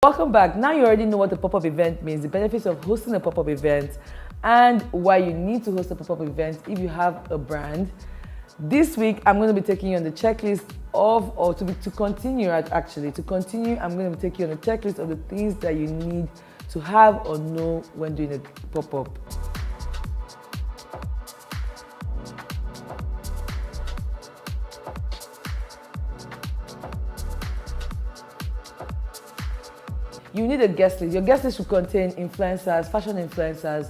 Welcome back. Now you already know what a pop-up event means, the benefits of hosting a pop-up event, and why you need to host a pop-up event if you have a brand. This week, I'm going to be taking you on the checklist to continue, I'm going to be taking you on the checklist of the things that you need to have or know when doing a pop-up. You need a guest list. Your guest list should contain influencers, fashion influencers.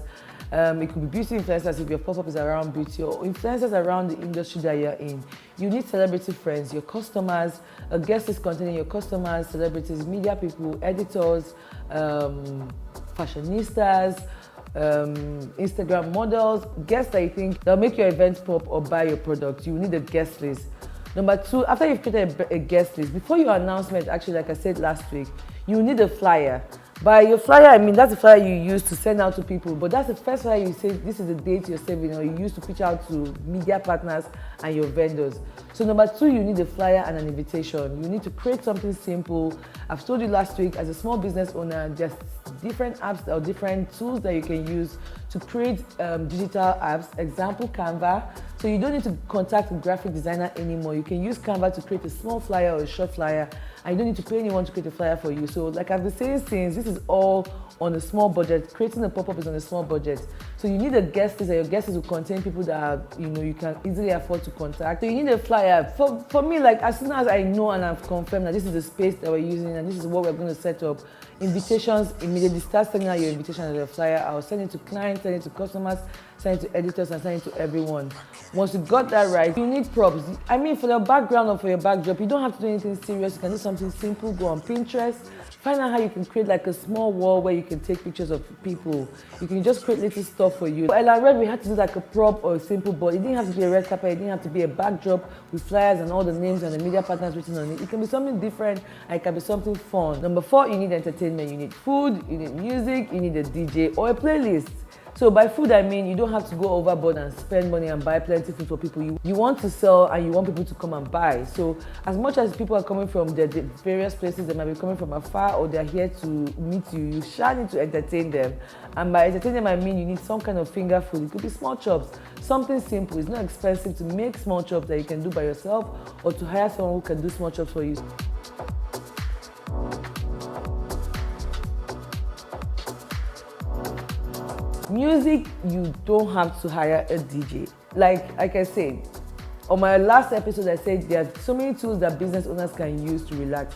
It could be beauty influencers if your pop-up is around beauty, or influencers around the industry that you're in. You need celebrity friends, your customers, a guest list containing your customers, celebrities, media people, editors, fashionistas, Instagram models, guests that you think that'll make your event pop or buy your product. You need a guest list. Number two, after you've created a guest list, before your announcement, actually, like I said last week, you need a flyer. By your flyer, I mean that's the flyer you use to send out to people, but that's the first flyer you say this is the date you're saving, or you use to pitch out to media partners and your vendors. So number two, you need a flyer and an invitation. You need to create something simple. I've told you last week, as a small business owner, there's different apps or different tools that you can use to create digital apps. Example, Canva. So you don't need to contact a graphic designer anymore. You can use Canva to create a small flyer or a short flyer, and you don't need to pay anyone to create a flyer for you. So like I've been saying since, this is all on a small budget. Creating a pop-up is on a small budget. So you need a guest list, and your guest list will contain people that are, you can easily afford to contact. So you need a flyer. For me, like as soon as I know and I've confirmed that this is the space that we're using and this is what we're going to set up, invitations immediately. Start sending out your invitation as a flyer. I'll send it to clients, send it to customers, send it to editors, and send it to everyone. Once you got that right, you need props. I mean, for your background or for your backdrop, you don't have to do anything serious. You can do something simple. Go on Pinterest. Find out how you can create like a small wall where you can take pictures of people. You can just create little stuff for you. For Ella Red, we had to do like a prop or a simple board. It didn't have to be a red carpet. It didn't have to be a backdrop with flyers and all the names and the media partners written on it. It can be something different, and it can be something fun. Number four, you need entertainment. You need food, you need music, you need a DJ or a playlist. So by food, I mean you don't have to go overboard and spend money and buy plenty food for people. You want to sell and you want people to come and buy. So as much as people are coming from the various places, they might be coming from afar or they're here to meet you, you shall need to entertain them. And by entertain them, I mean you need some kind of finger food. It could be small chops, something simple. It's not expensive to make small chops that you can do by yourself or to hire someone who can do small chops for you. Music, you don't have to hire a DJ. Like I said, on my last episode, I said there are so many tools that business owners can use to relax.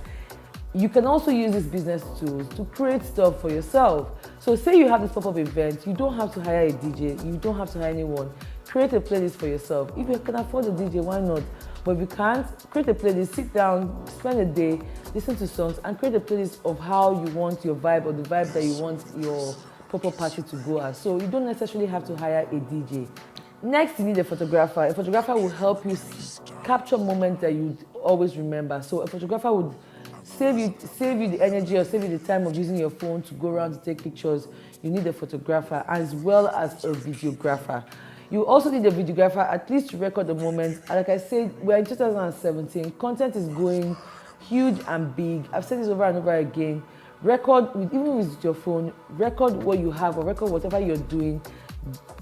You can also use these business tools to create stuff for yourself. So say you have this pop-up event, you don't have to hire a DJ, you don't have to hire anyone. Create a playlist for yourself. If you can afford a DJ, why not? But if you can't, create a playlist, sit down, spend a day, listen to songs, and create a playlist of how you want your vibe or the vibe that you want your pop-up party to go as. So you don't necessarily have to hire a DJ. Next, you need a photographer. A photographer will help you capture moments that you always remember. So a photographer would save you the energy or save you the time of using your phone to go around to take pictures. You need a photographer as well as a videographer. You also need a videographer at least to record the moments. And like I said, we're in 2017. Content is going huge and big. I've said this over and over again. Record, even with your phone, record what you have or record whatever you're doing.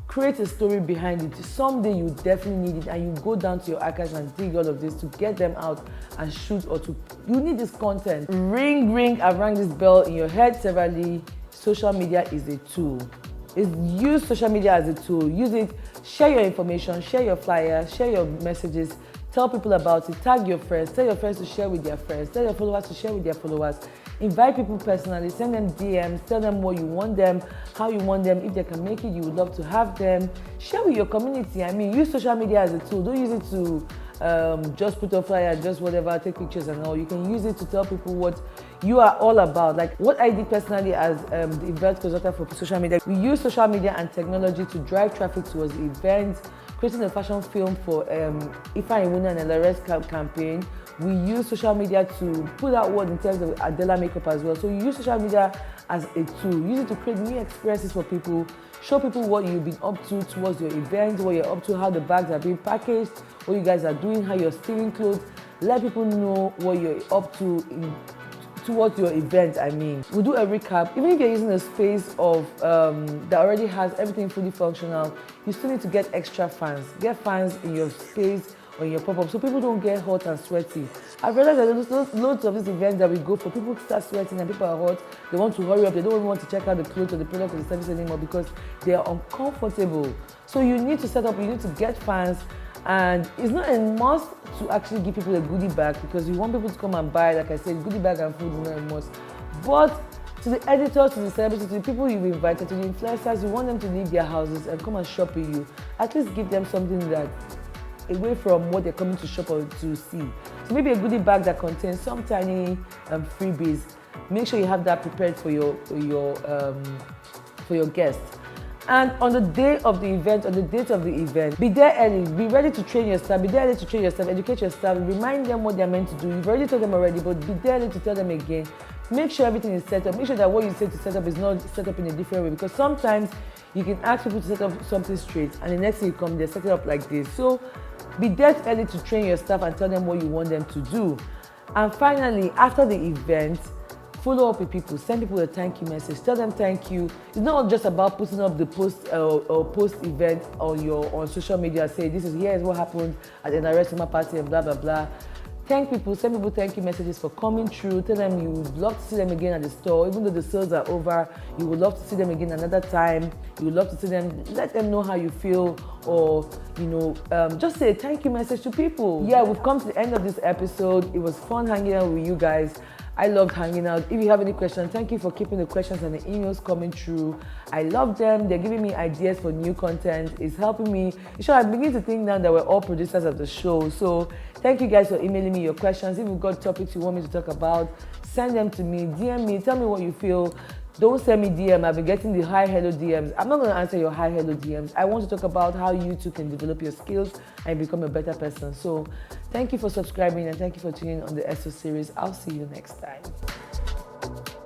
Create a story behind it. Someday you definitely need it, and you go down to your archives and dig all of this to get them out and shoot you need this content. Ring, I've rang this bell in your head severally. Social media is a tool. Use social media as a tool. Use it, share your information, share your flyer, share your messages, tell people about it, tag your friends, tell your friends to share with their friends, tell your followers to share with their followers. Invite people personally, send them DMs, tell them what you want them, how you want them. If they can make it, you would love to have them. Share with your community. I mean, use social media as a tool. Don't use it to just put a flyer, just whatever, take pictures and all. You can use it to tell people what you are all about. Like what I did personally as the event consultant for social media, we use social media and technology to drive traffic towards the event, creating a fashion film for Ifa Iwuna and LRS campaign. We use social media to put out word in terms of Adela makeup as well. So you use social media as a tool. Use it to create new experiences for people, show people what you've been up to towards your event, what you're up to, how the bags are being packaged, what you guys are doing, how you're stealing clothes. Let people know what you're up to towards your event. I mean, we'll do a recap. Even if you're using a space of that already has everything fully functional, you still need to get extra fans. Get fans in your space or in your pop-up so people don't get hot and sweaty. I've realized that there's loads of these events that we go for, people start sweating and people are hot. They want to hurry up. They don't even want to check out the clothes or the product or the service anymore because they are uncomfortable. So you need to set up, you need to get fans. And it's not a must to actually give people a goodie bag because you want people to come and buy. Like I said, goodie bag and food is not a must. But to the editors, to the celebrities, to the people you've invited, to the influencers, you want them to leave their houses and come and shop with you. At least give them something that away from what they're coming to shop or to see. So maybe a goodie bag that contains some tiny freebies. Make sure you have that prepared for your guests. And on the day of the event, on the date of the event, be there early, be ready to train your staff, be there early to train your staff, educate your staff, remind them what they're meant to do. You've already told them already, but be there early to tell them again. Make sure everything is set up. Make sure that what you say to set up is not set up in a different way because sometimes you can ask people to set up something straight and the next thing you come, they're set it up like this. So be there early to train your staff and tell them what you want them to do. And finally, after the event, follow up with people, send people a thank you message, tell them thank you. It's not just about putting up the post or post event on social media, say here's what happened at the NRS summer party and blah blah blah. Thank people, send people thank you messages for coming through. Tell them you would love to see them again at the store, even though the sales are over. You would love to see them again another time. You would love to see them. Let them know how you feel, or just say a thank you message to people. Yeah, we've come to the end of this episode. It was fun hanging out with you guys. I loved hanging out. If you have any questions, thank you for keeping the questions and the emails coming through. I love them. They're giving me ideas for new content. It's helping me. I'm beginning to think now that we're all producers of the show. So thank you guys for emailing me your questions. If you've got topics you want me to talk about, send them to me, DM me, tell me what you feel. Don't send me DM. I've been getting the hi, hello DMs. I'm not going to answer your hi, hello DMs. I want to talk about how you too can develop your skills and become a better person. So thank you for subscribing and thank you for tuning in on the ESO series. I'll see you next time.